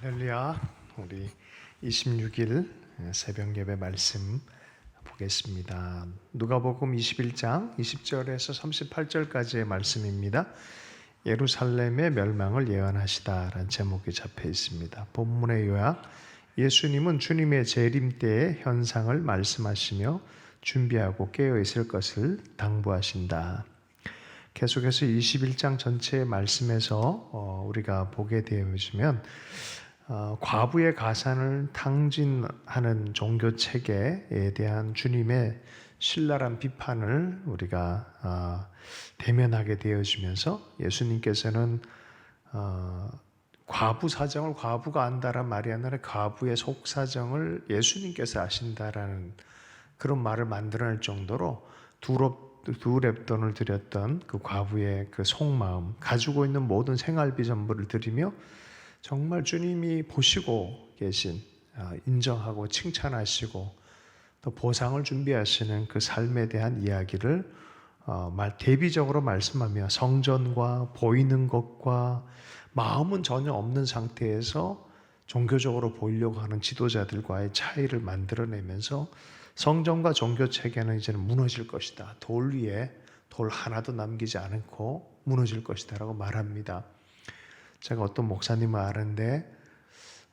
할렐루야. 우리 26일 새벽 예배 말씀 보겠습니다. 누가복음 21장 20절에서 38절까지의 말씀입니다. 예루살렘의 멸망을 예언하시다라는 제목이 잡혀 있습니다. 본문의 요약: 예수님은 주님의 재림 때의 현상을 말씀하시며 준비하고 깨어 있을 것을 당부하신다. 계속해서 21장 전체의 말씀에서 우리가 보게 되면 과부의 가산을 탕진하는 종교 체계에 대한 주님의 신랄한 비판을 우리가 대면하게 되어지면서 예수님께서는 과부 사정을 과부가 안다란 말이 아니라 과부의 속 사정을 예수님께서 아신다라는 그런 말을 만들어낼 정도로 두 렙돈을 드렸던 그 과부의 그 속마음, 가지고 있는 모든 생활비 전부를 드리며 정말 주님이 보시고 계신, 인정하고 칭찬하시고 또 보상을 준비하시는 그 삶에 대한 이야기를 대비적으로 말씀하며 성전과 보이는 것과 마음은 전혀 없는 상태에서 종교적으로 보이려고 하는 지도자들과의 차이를 만들어내면서 성전과 종교 체계는 이제는 무너질 것이다. 돌 위에 돌 하나도 남기지 않고 무너질 것이다 라고 말합니다. 제가 어떤 목사님을 아는데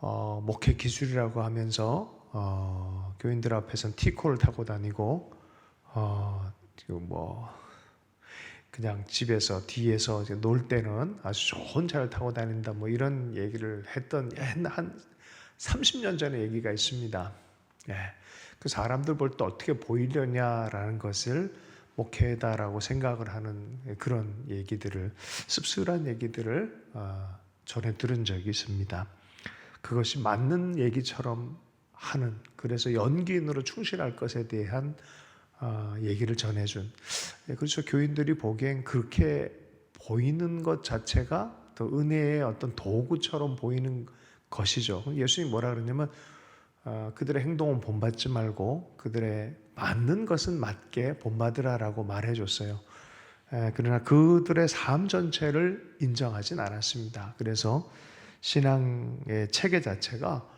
목회 기술이라고 하면서 교인들 앞에서는 티코를 타고 다니고 그냥 집에서 뒤에서 놀 때는 아주 좋은 차를 타고 다닌다 이런 얘기를 했던 한 30년 전의 얘기가 있습니다. 그 사람들 볼 때 어떻게 보이려냐라는 것을 목회다라고 생각을 하는 그런 얘기들을, 씁쓸한 얘기들을 전해 들은 적이 있습니다. 그것이 맞는 얘기처럼 하는, 그래서 연기인으로 충실할 것에 대한 얘기를 전해준. 그렇죠. 교인들이 보기엔 그렇게 보이는 것 자체가 더 은혜의 어떤 도구처럼 보이는 것이죠. 예수님이 뭐라 그러냐면 그들의 행동은 본받지 말고 그들의 맞는 것은 맞게 본받으라라고 말해줬어요. 그러나 그들의 삶 전체를 인정하진 않았습니다. 그래서 신앙의 체계 자체가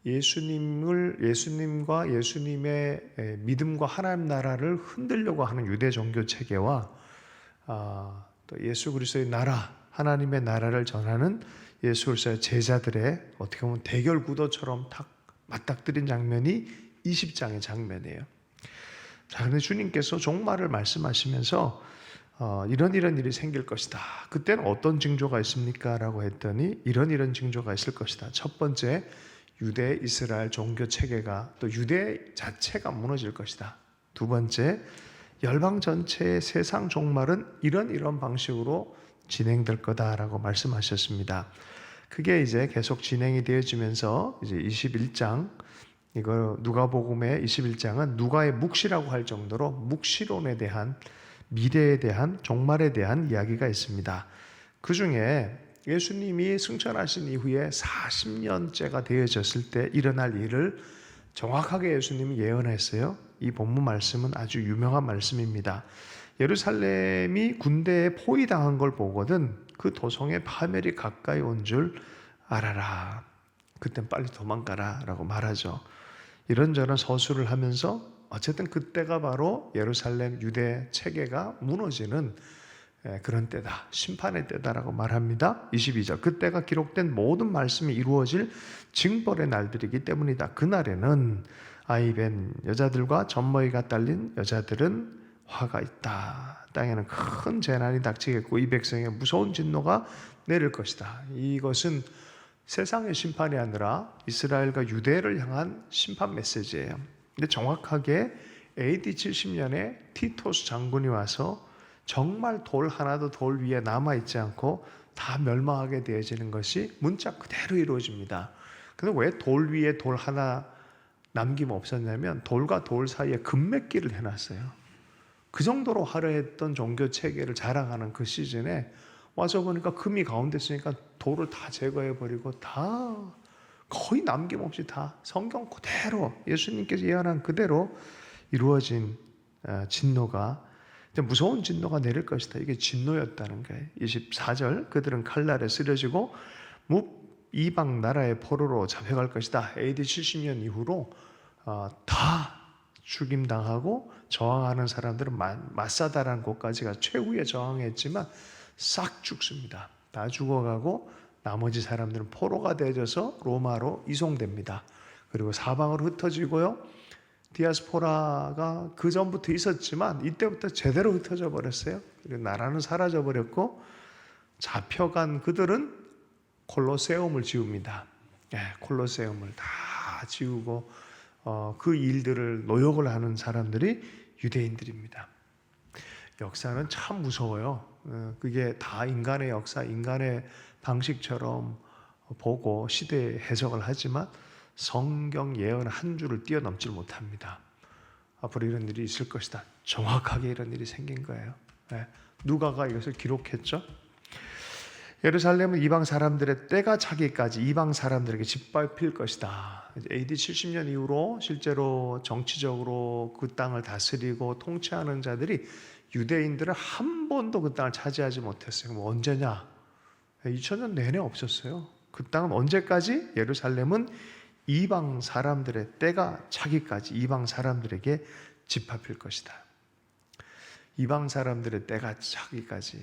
예수님과 예수님의 믿음과 하나님 나라를 흔들려고 하는 유대 종교 체계와 또 예수 그리스도의 나라, 하나님의 나라를 전하는 예수 그리스도의 제자들의 어떻게 보면 대결 구도처럼 탁 맞닥뜨린 장면이 20장의 장면이에요. 자, 그런데 주님께서 종말을 말씀하시면서 이런 일이 생길 것이다. 그때는 어떤 징조가 있습니까? 라고 했더니 이런 징조가 있을 것이다. 첫 번째, 유대 이스라엘 종교 체계가, 또 유대 자체가 무너질 것이다. 두 번째, 열방 전체의 세상 종말은 이런 방식으로 진행될 거다라고 말씀하셨습니다. 그게 이제 계속 진행이 되어지면서 이제 21장, 이거 누가복음의 21장은 누가의 묵시라고 할 정도로 묵시론에 대한, 미래에 대한, 종말에 대한 이야기가 있습니다. 그 중에 예수님이 승천하신 이후에 40년째가 되어졌을 때 일어날 일을 정확하게 예수님이 예언했어요. 이 본문 말씀은 아주 유명한 말씀입니다. 예루살렘이 군대에 포위당한 걸 보거든 그 도성에 파멸이 가까이 온 줄 알아라. 그땐 빨리 도망가라 라고 말하죠. 이런저런 서술을 하면서 어쨌든 그때가 바로 예루살렘 유대 체계가 무너지는 그런 때다, 심판의 때다라고 말합니다. 22절, 그때가 기록된 모든 말씀이 이루어질 징벌의 날들이기 때문이다. 그날에는 아이벤 여자들과 젖머리가 딸린 여자들은 화가 있다. 땅에는 큰 재난이 닥치겠고 이 백성의 무서운 진노가 내릴 것이다. 이것은 세상의 심판이 아니라 이스라엘과 유대를 향한 심판 메시지예요. 근데 정확하게 AD 70년에 티토스 장군이 와서 정말 돌 하나도 돌 위에 남아있지 않고 다 멸망하게 되어지는 것이 문자 그대로 이루어집니다. 근데 왜 돌 위에 돌 하나 남김없었냐면 돌과 돌 사이에 금맥기를 해놨어요. 그 정도로 화려했던 종교 체계를 자랑하는 그 시즌에 와서 보니까 금이 가운데 있으니까 돌을 다 제거해버리고 다 거의 남김없이 다 성경 그대로 예수님께서 예언한 그대로 이루어진 진노가, 무서운 진노가 내릴 것이다. 이게 진노였다는 거예요. 24절, 그들은 칼날에 쓰러지고 이방 나라의 포로로 잡혀갈 것이다. AD 70년 이후로 다 죽임당하고 저항하는 사람들은 마사다라는 곳까지가 최후의 저항했지만 싹 죽습니다. 다 죽어가고 나머지 사람들은 포로가 되어져서 로마로 이송됩니다. 그리고 사방으로 흩어지고요. 디아스포라가 그 전부터 있었지만 이때부터 제대로 흩어져 버렸어요. 그리고 나라는 사라져 버렸고 잡혀간 그들은 콜로세움을 지읍니다. 콜로세움을 다 지우고 그 일들을 노역을 하는 사람들이 유대인들입니다. 역사는 참 무서워요. 그게 다 인간의 역사, 인간의 방식처럼 보고 시대에 해석을 하지만 성경 예언 한 줄을 뛰어넘지 못합니다. 앞으로 이런 일이 있을 것이다. 정확하게 이런 일이 생긴 거예요. 누가가 이것을 기록했죠. 예루살렘은 이방 사람들의 때가 차기까지 이방 사람들에게 짓밟힐 것이다. AD 70년 이후로 실제로 정치적으로 그 땅을 다스리고 통치하는 자들이 유대인들은 한 번도 그 땅을 차지하지 못했어요. 그럼 언제냐? 2000년 내내 없었어요. 그 땅은 언제까지? 예루살렘은 이방 사람들의 때가 차기까지 이방 사람들에게 짓밟힐 것이다. 이방 사람들의 때가 차기까지.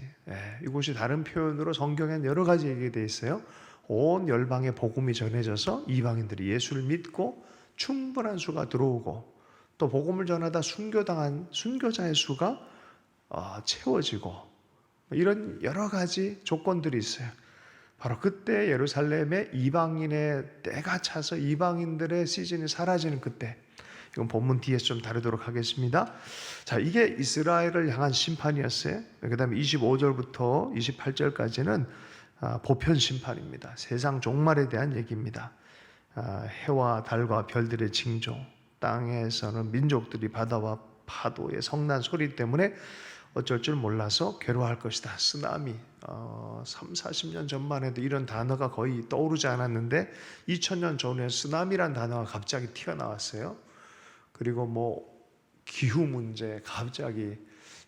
이곳이 다른 표현으로 성경엔 여러 가지 얘기되어 있어요. 온 열방에 복음이 전해져서 이방인들이 예수를 믿고 충분한 수가 들어오고 또 복음을 전하다 순교당한 순교자의 수가 채워지고 이런 여러 가지 조건들이 있어요. 바로 그때 예루살렘에 이방인의 때가 차서 이방인들의 시즌이 사라지는 그때. 이건 본문 뒤에서 좀 다루도록 하겠습니다. 자, 이게 이스라엘을 향한 심판이었어요. 그 다음에 25절부터 28절까지는 보편 심판입니다. 세상 종말에 대한 얘기입니다. 해와 달과 별들의 징조, 땅에서는 민족들이 바다와 파도의 성난 소리 때문에 어쩔 줄 몰라서 괴로워할 것이다. 쓰나미, 3, 40년 전만 해도 이런 단어가 거의 떠오르지 않았는데 2000년 전에 쓰나미란 단어가 갑자기 튀어나왔어요. 그리고 기후 문제, 갑자기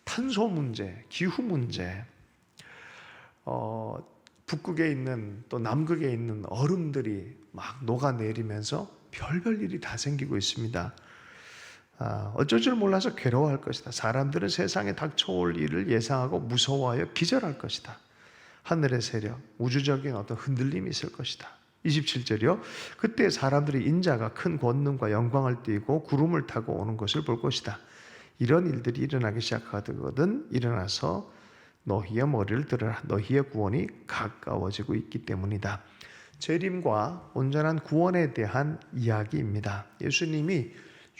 탄소 문제, 기후 문제, 북극에 있는 또 남극에 있는 얼음들이 막 녹아내리면서 별별 일이 다 생기고 있습니다. 어쩔 줄 몰라서 괴로워할 것이다. 사람들은 세상에 닥쳐올 일을 예상하고 무서워하여 기절할 것이다. 하늘의 세력, 우주적인 어떤 흔들림이 있을 것이다. 27절이요. 그때 사람들이 인자가 큰 권능과 영광을 띠고 구름을 타고 오는 것을 볼 것이다. 이런 일들이 일어나기 시작하거든 일어나서 너희의 머리를 들어라. 너희의 구원이 가까워지고 있기 때문이다. 재림과 온전한 구원에 대한 이야기입니다. 예수님이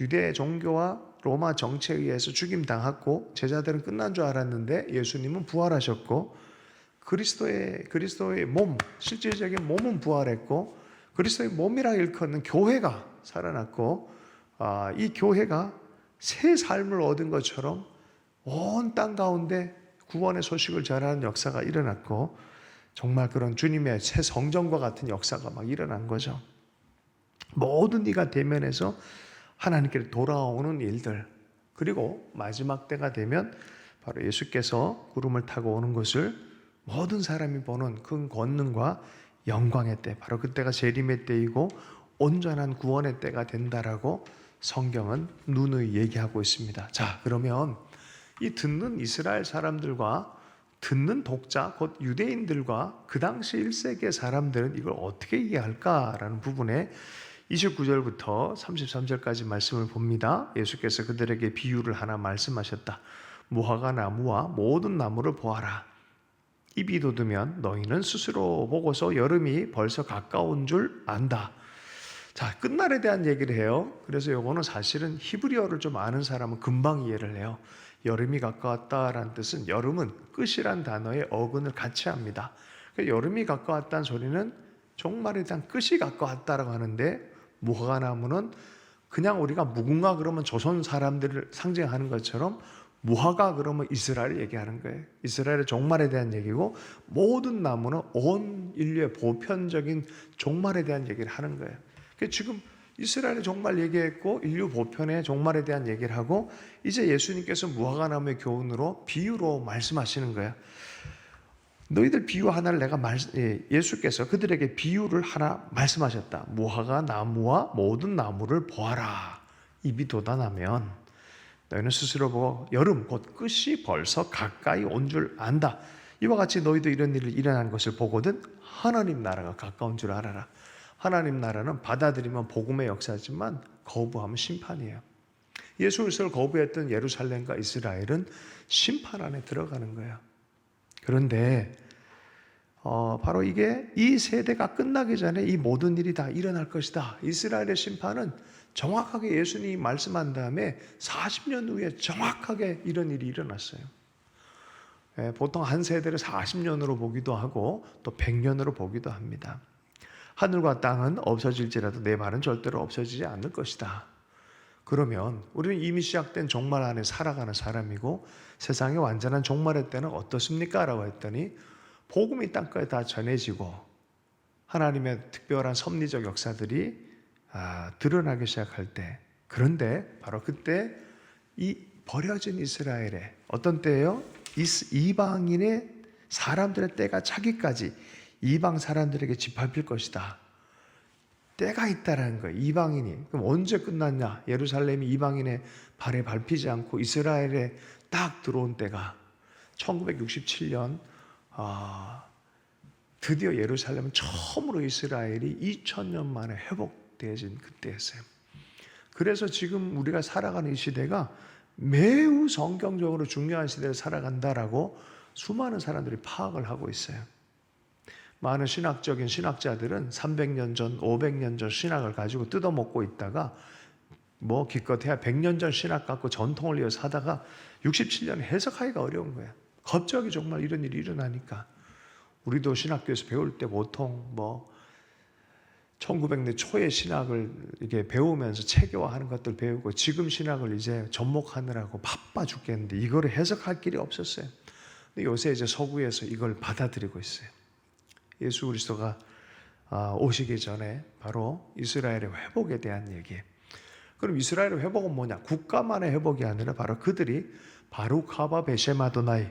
유대 종교와 로마 정치에 의해서 죽임당했고 제자들은 끝난 줄 알았는데 예수님은 부활하셨고 그리스도의 몸, 실질적인 몸은 부활했고 그리스도의 몸이라 일컫는 교회가 살아났고 이 교회가 새 삶을 얻은 것처럼 온 땅 가운데 구원의 소식을 전하는 역사가 일어났고 정말 그런 주님의 새 성전과 같은 역사가 막 일어난 거죠. 모든 이가 대면해서 하나님께 돌아오는 일들, 그리고 마지막 때가 되면 바로 예수께서 구름을 타고 오는 것을 모든 사람이 보는 그 권능과 영광의 때, 바로 그때가 재림의 때이고 온전한 구원의 때가 된다라고 성경은 누누이 얘기하고 있습니다. 자, 그러면 이 듣는 이스라엘 사람들과 듣는 독자, 곧 유대인들과 그 당시 1세기의 사람들은 이걸 어떻게 이해할까라는 부분에 29절부터 33절까지 말씀을 봅니다. 예수께서 그들에게 비유를 하나 말씀하셨다. 무화과 나무와 모든 나무를 보아라. 입이 돋으면 너희는 스스로 보고서 여름이 벌써 가까운 줄 안다. 자, 끝날에 대한 얘기를 해요. 그래서 요거는 사실은 히브리어를 좀 아는 사람은 금방 이해를 해요. 여름이 가까웠다라는 뜻은 여름은 끝이란 단어의 어근을 같이 합니다. 여름이 가까웠다는 소리는 종말에 대한 끝이 가까웠다라고 하는데 무화과나무는 그냥 우리가 무궁화 그러면 조선 사람들을 상징하는 것처럼 무화과 그러면 이스라엘을 얘기하는 거예요. 이스라엘의 종말에 대한 얘기고 모든 나무는 온 인류의 보편적인 종말에 대한 얘기를 하는 거예요. 그러니까 지금 이스라엘의 종말 얘기했고 인류 보편의 종말에 대한 얘기를 하고 이제 예수님께서 무화과나무의 교훈으로 비유로 말씀하시는 거예요. 너희들 비유 하나를 예수께서 그들에게 비유를 하나 말씀하셨다. 무화과 나무와 모든 나무를 보아라. 입이 돋아나면 너희는 스스로 보고 여름 곧 끝이 벌써 가까이 온 줄 안다. 이와 같이 너희도 이런 일이 일어난 것을 보거든 하나님 나라가 가까운 줄 알아라. 하나님 나라는 받아들이면 복음의 역사지만 거부하면 심판이에요. 예수 그리스도를 거부했던 예루살렘과 이스라엘은 심판 안에 들어가는 거예요. 그런데 바로 이게 이 세대가 끝나기 전에 이 모든 일이 다 일어날 것이다. 이스라엘의 심판은 정확하게 예수님이 말씀한 다음에 40년 후에 정확하게 이런 일이 일어났어요. 보통 한 세대를 40년으로 보기도 하고 또 100년으로 보기도 합니다. 하늘과 땅은 없어질지라도 내 말은 절대로 없어지지 않을 것이다. 그러면 우리는 이미 시작된 종말 안에 살아가는 사람이고 세상의 완전한 종말의 때는 어떻습니까? 라고 했더니 복음이 땅까지 다 전해지고 하나님의 특별한 섭리적 역사들이 드러나기 시작할 때, 그런데 바로 그때 이 버려진 이스라엘의 어떤 때예요? 이방인의 사람들의 때가 차기까지 이방 사람들에게 짓밟힐 것이다. 때가 있다라는 거예요. 이방인이. 그럼 언제 끝났냐? 예루살렘이 이방인의 발에 밟히지 않고 이스라엘에 딱 들어온 때가 1967년 드디어 예루살렘은 처음으로 이스라엘이 2000년 만에 회복되어진 그때였어요. 그래서 지금 우리가 살아가는 이 시대가 매우 성경적으로 중요한 시대를 살아간다라고 수많은 사람들이 파악을 하고 있어요. 많은 신학적인 신학자들은 300년 전, 500년 전 신학을 가지고 뜯어먹고 있다가 기껏해야 100년 전 신학 갖고 전통을 이어서 하다가 67년에 해석하기가 어려운 거예요. 갑자기 정말 이런 일이 일어나니까. 우리도 신학교에서 배울 때 보통 1900년 초의 신학을 이게 배우면서 체계화하는 것들 배우고 지금 신학을 이제 접목하느라고 바빠 죽겠는데 이거를 해석할 길이 없었어요. 근데 요새 이제 서구에서 이걸 받아들이고 있어요. 예수 그리스도가 오시기 전에 바로 이스라엘의 회복에 대한 얘기예요. 그럼 이스라엘의 회복은 뭐냐? 국가만의 회복이 아니라 바로 그들이 바룩하바 베셰마도나이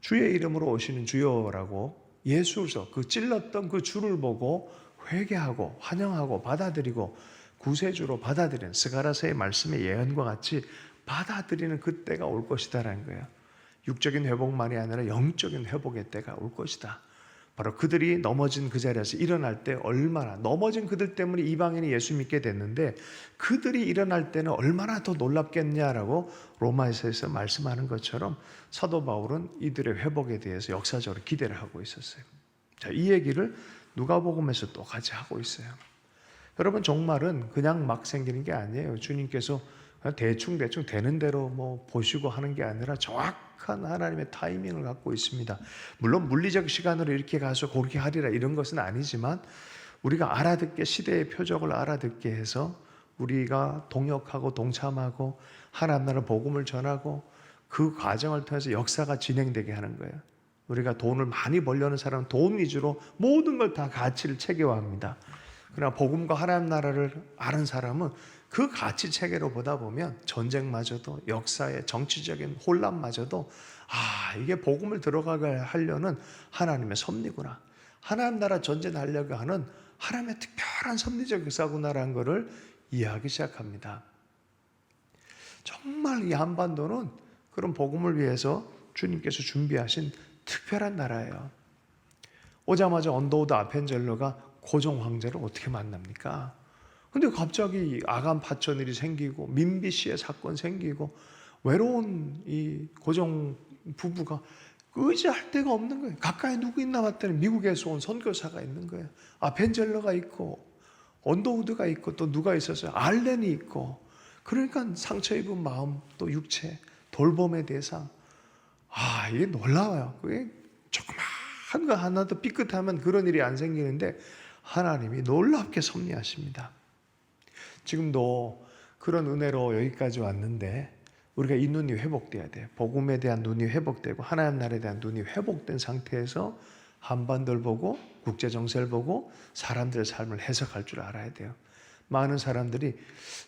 주의 이름으로 오시는 주여라고 예수서 그 찔렀던 그 주를 보고 회개하고 환영하고 받아들이고 구세주로 받아들이는 스가랴서의 말씀의 예언과 같이 받아들이는 그때가 올 것이다라는 거예요. 육적인 회복만이 아니라 영적인 회복의 때가 올 것이다. 바로 그들이 넘어진 그 자리에서 일어날 때 얼마나 넘어진 그들 때문에 이방인이 예수 믿게 됐는데 그들이 일어날 때는 얼마나 더 놀랍겠냐라고 로마서에서 말씀하는 것처럼 사도 바울은 이들의 회복에 대해서 역사적으로 기대를 하고 있었어요. 자, 이 얘기를 누가복음에서 똑같이 하고 있어요. 여러분, 종말은 그냥 막 생기는 게 아니에요. 주님께서 대충 되는 대로 보시고 하는 게 아니라 정확한 하나님의 타이밍을 갖고 있습니다. 물론 물리적 시간으로 이렇게 가서 그렇게 하리라 이런 것은 아니지만 우리가 알아듣게 시대의 표적을 알아듣게 해서 우리가 동역하고 동참하고 하나님 나라 복음을 전하고 그 과정을 통해서 역사가 진행되게 하는 거예요. 우리가 돈을 많이 벌려는 사람은 돈 위주로 모든 걸 다 가치를 체계화합니다. 그러나 복음과 하나님 나라를 아는 사람은 그 가치 체계로 보다 보면 전쟁마저도 역사의 정치적인 혼란마저도 이게 복음을 들어가게 하려는 하나님의 섭리구나. 하나님 나라 전쟁하려고 하는 하나님의 특별한 섭리적 역사구나라는 것을 이해하기 시작합니다. 정말 이 한반도는 그런 복음을 위해서 주님께서 준비하신 특별한 나라예요. 오자마자 언더우드 아펜젤러가 고종 황제를 어떻게 만납니까? 근데 갑자기 아간 파천일이 생기고 민비씨의 사건 생기고 외로운 이 고종 부부가 의지할 데가 없는 거예요. 가까이 누구 있나 봤더니 미국에서 온 선교사가 있는 거예요. 아펜젤러가 있고 언더우드가 있고 또 누가 있었어요? 알렌이 있고. 그러니까 상처 입은 마음 또 육체 돌봄의 대상. 이게 놀라워요. 그게 조그만 거 하나도 삐끗하면 그런 일이 안 생기는데 하나님이 놀랍게 섭리하십니다. 지금도 그런 은혜로 여기까지 왔는데 우리가 이 눈이 회복돼야 돼요. 복음에 대한 눈이 회복되고 하나님 나라에 대한 눈이 회복된 상태에서 한반도를 보고 국제 정세를 보고 사람들의 삶을 해석할 줄 알아야 돼요. 많은 사람들이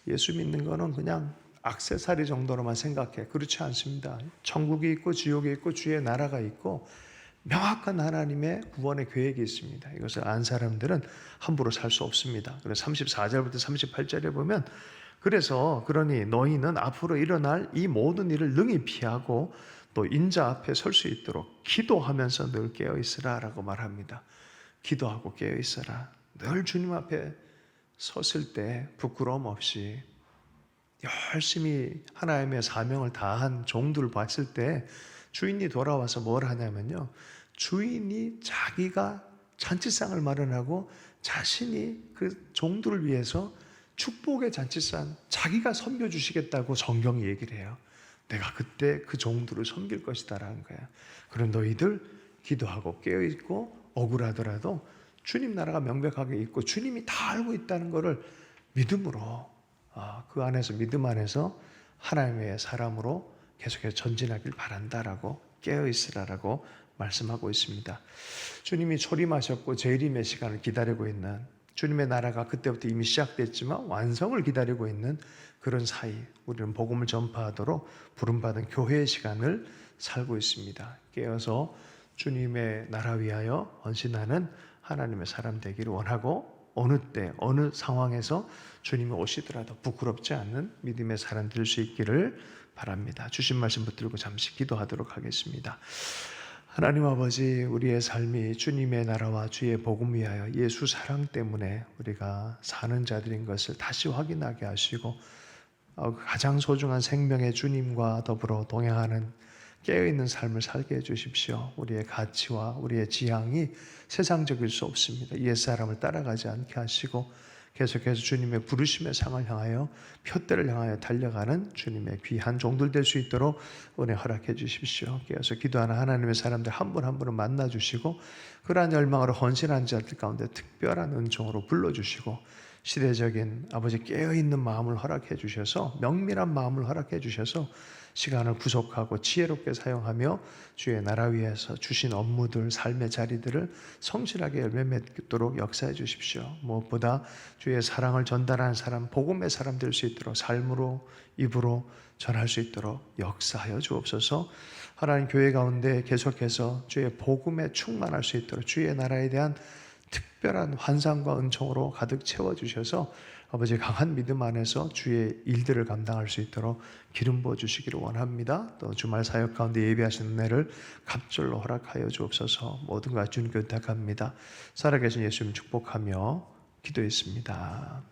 예수 믿는 거는 그냥 액세서리 정도로만 생각해. 그렇지 않습니다. 천국이 있고 지옥이 있고 주의 나라가 있고 명확한 하나님의 구원의 계획이 있습니다. 이것을 안 사람들은 함부로 살 수 없습니다. 그래서 34절부터 38절에 보면 그러니 너희는 앞으로 일어날 이 모든 일을 능히 피하고 또 인자 앞에 설 수 있도록 기도하면서 늘 깨어 있으라라고 말합니다. 기도하고 깨어 있어라. 늘 주님 앞에 섰을 때 부끄러움 없이 열심히 하나님의 사명을 다한 종들을 봤을 때 주인이 돌아와서 뭘 하냐면요, 주인이 자기가 잔치상을 마련하고 자신이 그 종들을 위해서 축복의 잔치상 자기가 섬겨주시겠다고 성경이 얘기를 해요. 내가 그때 그 종들을 섬길 것이다라는 거야. 그런 너희들 기도하고 깨어있고 억울하더라도 주님 나라가 명백하게 있고 주님이 다 알고 있다는 것을 믿음으로, 그 안에서, 믿음 안에서 하나님의 사람으로 계속해서 전진하길 바란다라고 깨어있으라라고 말씀하고 있습니다. 주님이 초림하셨고 재림의 시간을 기다리고 있는, 주님의 나라가 그때부터 이미 시작됐지만 완성을 기다리고 있는 그런 사이, 우리는 복음을 전파하도록 부름받은 교회의 시간을 살고 있습니다. 깨어서 주님의 나라 위하여 헌신하는 하나님의 사람 되기를 원하고, 어느 때 어느 상황에서 주님이 오시더라도 부끄럽지 않는 믿음의 사람 될 수 있기를 바랍니다. 주신 말씀 붙들고 잠시 기도하도록 하겠습니다. 하나님 아버지, 우리의 삶이 주님의 나라와 주의 복음 위하여 예수 사랑 때문에 우리가 사는 자들인 것을 다시 확인하게 하시고, 가장 소중한 생명의 주님과 더불어 동행하는 깨어있는 삶을 살게 해주십시오. 우리의 가치와 우리의 지향이 세상적일 수 없습니다. 옛사람을 따라가지 않게 하시고 계속해서 주님의 부르심의 상을 향하여, 표대를 향하여 달려가는 주님의 귀한 종들 될 수 있도록 은혜 허락해 주십시오. 그래서 기도하는 하나님의 사람들 한 분 한 분을 만나주시고, 그러한 열망으로 헌신한 자들 가운데 특별한 은총으로 불러주시고, 시대적인 아버지 깨어있는 마음을 허락해 주셔서, 명밀한 마음을 허락해 주셔서 시간을 구속하고 지혜롭게 사용하며 주의 나라 위에서 주신 업무들, 삶의 자리들을 성실하게 열매 맺도록 역사해 주십시오. 무엇보다 주의 사랑을 전달하는 사람, 복음의 사람 될 수 있도록 삶으로, 입으로 전할 수 있도록 역사하여 주옵소서. 하나님 교회 가운데 계속해서 주의 복음에 충만할 수 있도록 주의 나라에 대한 특별한 환상과 은총으로 가득 채워주셔서 아버지 강한 믿음 안에서 주의 일들을 감당할 수 있도록 기름 부어 주시기를 원합니다. 또 주말 사역 가운데 예배하시는 은혜를 갑절로 허락하여 주옵소서. 모든 것 주님께 부탁합니다. 살아계신 예수님 축복하며 기도했습니다.